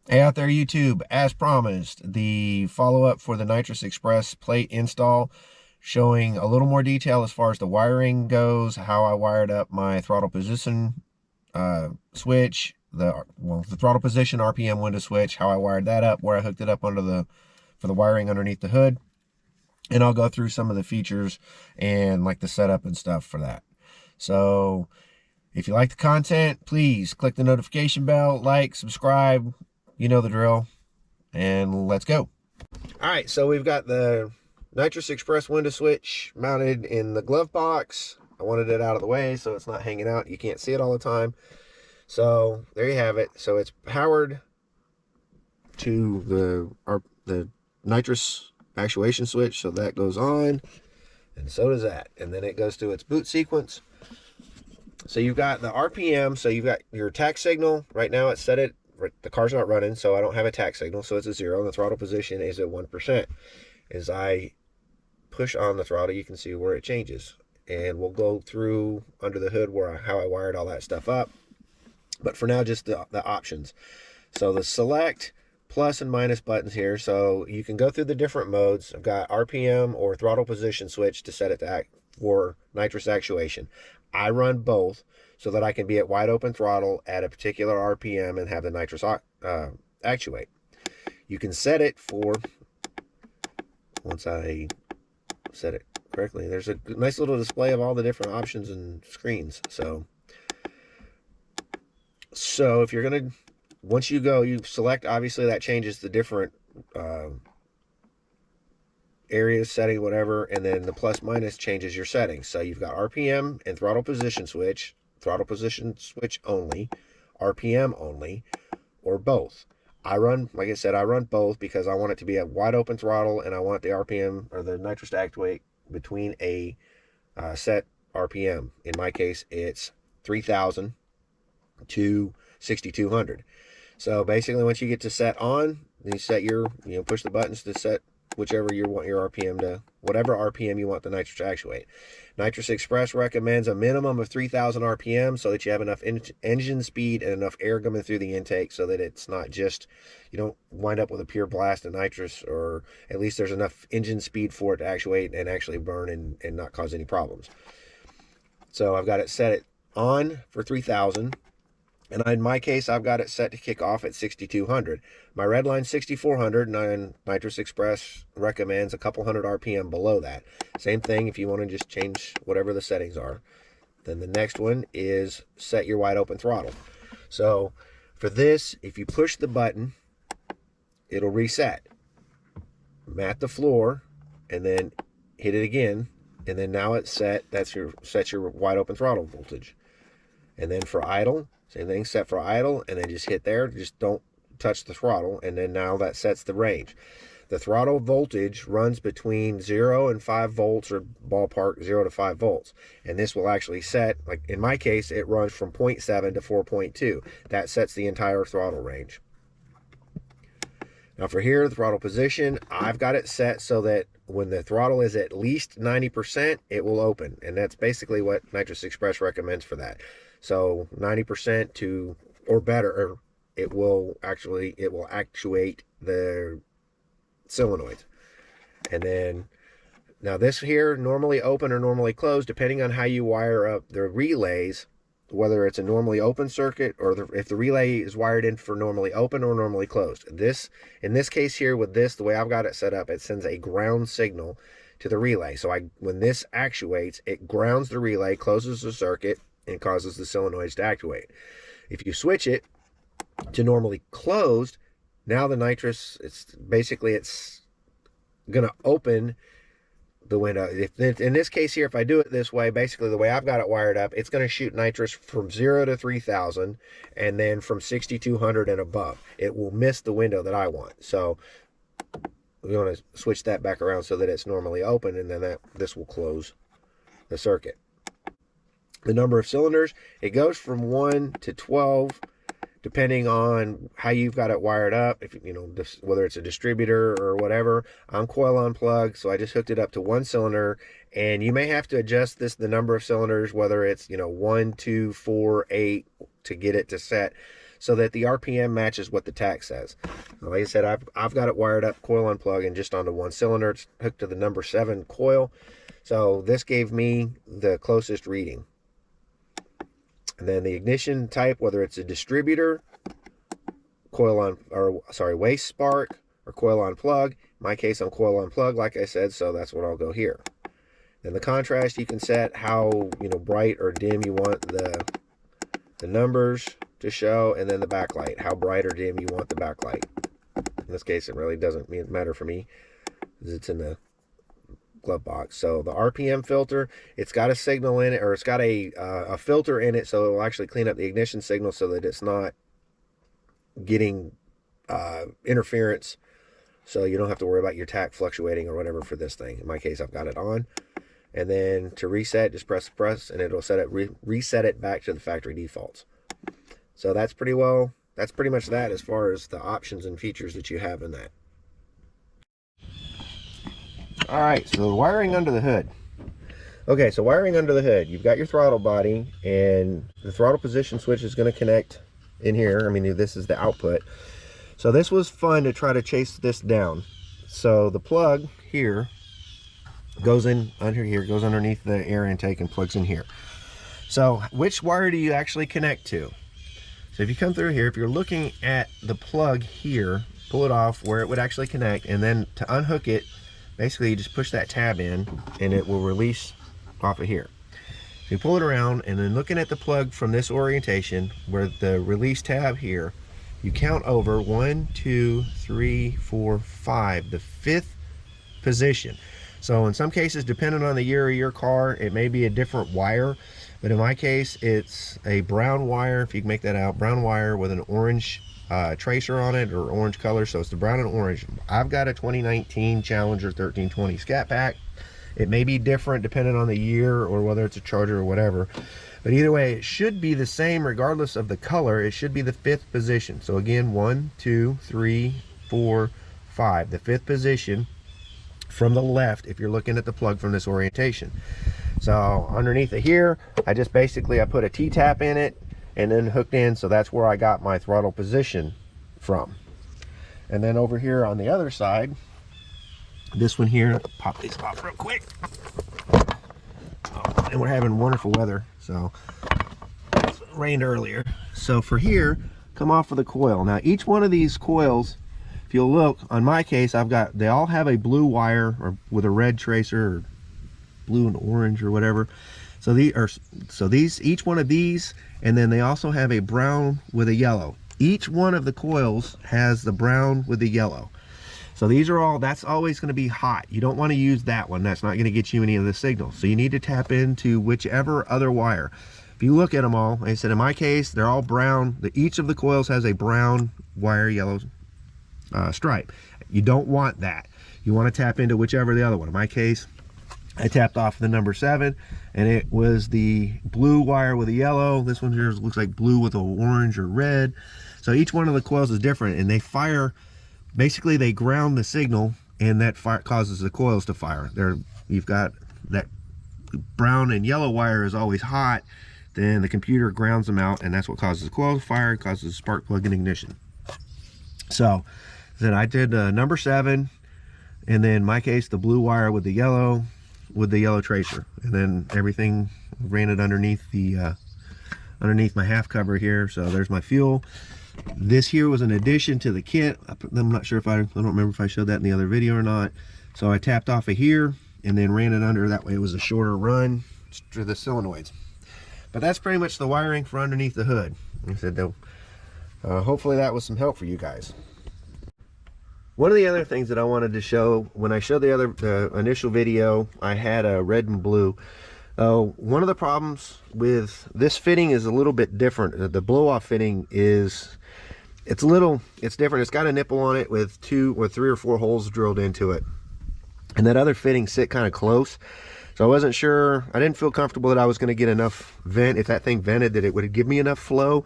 Hey out there, YouTube, as promised, the follow-up for the Nitrous Express plate install, showing a little more detail as far as the wiring goes, how I wired up my throttle position switch, the throttle position RPM window switch, how I wired that up, where I hooked it up for the wiring underneath the hood, and I'll go through some of the features and like the setup and stuff for that. So if you like the content, please click the notification bell, like, subscribe, you know the drill, and let's go. All right, so we've got the Nitrous Express window switch mounted in the glove box. I wanted it out of the way so it's not hanging out. You can't see it all the time. So there you have it. So it's powered to the nitrous actuation switch, so that goes on, and so does that. And then it goes through its boot sequence. So you've got the RPM, so you've got your tach signal. Right now it's set it, the car's not running, so I don't have a tach signal, so it's a 0. And the throttle position is at 1%. As I push on the throttle, you can see where it changes. And we'll go through under the hood how I wired all that stuff up. But for now, just the options. So the select, plus and minus buttons here, so you can go through the different modes. I've got RPM or throttle position switch to set it to for nitrous actuation. I run both so that I can be at wide open throttle at a particular RPM and have the nitrous actuate. You can set it for, once I set it correctly, there's a nice little display of all the different options and screens. So if you're gonna, once you go, you select, obviously that changes the different areas, setting, whatever, and then the plus minus changes your settings. So you've got RPM and throttle position switch only, RPM only, or both. I run, like I said, I run both because I want it to be a wide open throttle, and I want the RPM or the nitrous to actuate between a set RPM. In my case, it's 3,000 to 6,200. So basically, once you get to set on, then you set your, push the buttons to set whichever you want your RPM to, whatever RPM you want the nitrous to actuate. Nitrous Express recommends a minimum of 3,000 RPM so that you have enough engine speed and enough air coming through the intake so that it's not just, you don't wind up with a pure blast of nitrous, or at least there's enough engine speed for it to actuate and actually burn and not cause any problems. So I've got it set it on for 3,000. And in my case, I've got it set to kick off at 6,200. My red line 6,400, and Nitrous Express recommends a couple hundred RPM below that. Same thing if you want to just change whatever the settings are. Then the next one is set your wide open throttle. So for this, if you push the button, it'll reset. Mat the floor, and then hit it again, and then now it's set. Sets your wide open throttle voltage. And then for idle, same thing, set for idle, and then just hit there. Just don't touch the throttle, and then now that sets the range. The throttle voltage runs between 0 and 5 volts, or ballpark 0 to 5 volts. And this will actually set, like in my case, it runs from 0.7 to 4.2. That sets the entire throttle range. Now for here, the throttle position, I've got it set so that when the throttle is at least 90%, it will open. And that's basically what Nitrous Express recommends for that. So 90% to or better, it will actuate the solenoids. And then now this here, normally open or normally closed, depending on how you wire up the relays, whether it's a normally open circuit or if the relay is wired in for normally open or normally closed. In this case here with this, the way I've got it set up, it sends a ground signal to the relay. So when this actuates, it grounds the relay, closes the circuit, and causes the solenoids to actuate. If you switch it to normally closed, now the nitrous, it's going to open the window. In this case here, if I do it this way, basically the way I've got it wired up, it's going to shoot nitrous from 0 to 3,000, and then from 6,200 and above. It will miss the window that I want. So we want to switch that back around so that it's normally open, and then this will close the circuit. The number of cylinders, it goes from 1 to 12, depending on how you've got it wired up. If whether it's a distributor or whatever. I'm coil on plug, so I just hooked it up to 1 cylinder. And you may have to adjust the number of cylinders, whether it's 1, 2, 4, 8, to get it to set. so that the RPM matches what the tag says. Like I said, I've got it wired up, coil on plug, and just onto one cylinder. It's hooked to the number 7 coil. So this gave me the closest reading. And then the ignition type, whether it's a distributor, coil on, or sorry, waste spark, or coil on plug. In my case, I'm coil on plug, like I said, so that's what I'll go here. Then the contrast, you can set how, you know, bright or dim you want the numbers to show, and then the backlight, how bright or dim you want the backlight. In this case, it really doesn't matter for me, because it's in the glove box. So the RPM filter, it's got a signal in it, or it's got a filter in it, so it will actually clean up the ignition signal so that it's not getting interference, so you don't have to worry about your tach fluctuating or whatever for this thing. In my case, I've got it on. And then to reset, just press and it'll reset it back to the factory defaults. So that's pretty much that as far as the options and features that you have in that. All right, so the wiring under the hood. Okay, so wiring under the hood, you've got your throttle body, and the throttle position switch is going to connect in here. I mean, this is the output. So this was fun to try to chase this down. So the plug here goes in under here, goes underneath the air intake and plugs in here. So which wire do you actually connect to? So if you come through here, if you're looking at the plug here, pull it off where it would actually connect, and then to unhook it, basically you just push that tab in and it will release off of here. So you pull it around, and then looking at the plug from this orientation where the release tab here, you count over 1, 2, 3, 4, 5, the 5th position. So in some cases, depending on the year of your car, it may be a different wire, but in my case, it's a brown wire, if you can make that out, brown wire with an orange tracer on it, or orange color, so it's the brown and orange. I've got a 2019 Challenger 1320 Scat Pack. It may be different depending on the year or whether it's a Charger or whatever, but either way, it should be the same regardless of the color. It should be the 5th position. So again, 1, 2, 3, 4, 5, the 5th position from the left if you're looking at the plug from this orientation. So underneath it here, I put a T-tap in it and then hooked in, so that's where I got my throttle position from. And then over here on the other side, this one here, pop these off real quick. Oh, and we're having wonderful weather, so it rained earlier. So for here, come off of the coil. Now each one of these coils, if you'll look, on my case, they all have a blue wire or with a red tracer, or blue and orange or whatever. So each one of these, and then they also have a brown with a yellow. Each one of the coils has the brown with the yellow. So these are all, that's always going to be hot. You don't want to use that one. That's not going to get you any of the signals. So you need to tap into whichever other wire. If you look at them all, like I said, in my case, they're all brown. Each of the coils has a brown wire, yellow stripe. You don't want that. You want to tap into whichever the other one. In my case, I tapped off the number 7, and it was the blue wire with a yellow. This one here looks like blue with a orange or red. So each one of the coils is different, and they fire. Basically, they ground the signal, and that causes the coils to fire. You've got that brown and yellow wire is always hot. Then the computer grounds them out, and that's what causes the coil to fire. It causes a spark plug and ignition. So then I did number 7, and then in my case, the blue wire with the yellow tracer, and then everything ran it underneath the underneath my half cover here. So there's my fuel. This here was an addition to the kit. I'm not sure if I don't remember if I showed that in the other video or not. So I tapped off of here and then ran it under. That way it was a shorter run to the solenoids. But that's pretty much the wiring for underneath the hood. Like I said, hopefully that was some help for you guys. One of the other things that I wanted to show, when I showed the initial video, I had a red and blue. One of the problems with this fitting is a little bit different. The blow-off fitting is, it's different. It's got a nipple on it with 2 or 3 or 4 holes drilled into it. And that other fitting sit kind of close. So I wasn't sure, I didn't feel comfortable that I was going to get enough vent, if that thing vented, that it would give me enough flow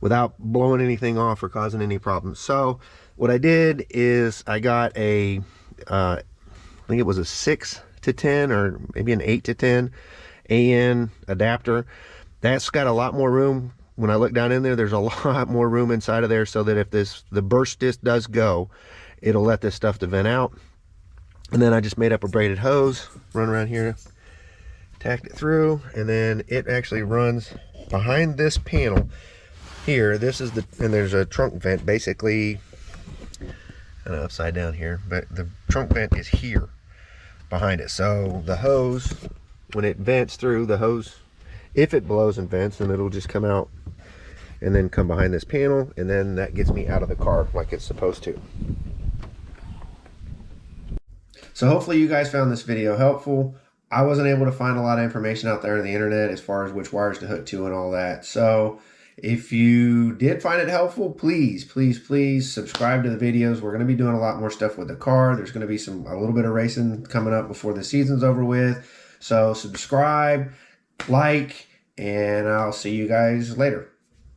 without blowing anything off or causing any problems. So what I did is I got I think it was a 6 to 10 or maybe an 8 to 10 AN adapter. That's got a lot more room when I look down in there, there's a lot more room inside of there, so that if the burst disc does go, it'll let this stuff to vent out. And then I just made up a braided hose, run around here, tacked it through, and then it actually runs behind this panel here. This is and there's a trunk vent basically, I don't know, upside down here, but the trunk vent is here behind it. So the hose, when it vents through, the hose, if it blows and vents, then it'll just come out and then come behind this panel, and then that gets me out of the car like it's supposed to. So hopefully you guys found this video helpful. I wasn't able to find a lot of information out there on the internet as far as which wires to hook to and all that. So if you did find it helpful, please, please, please subscribe to the videos. We're going to be doing a lot more stuff with the car. There's going to be a little bit of racing coming up before the season's over with. So subscribe, like, and I'll see you guys later.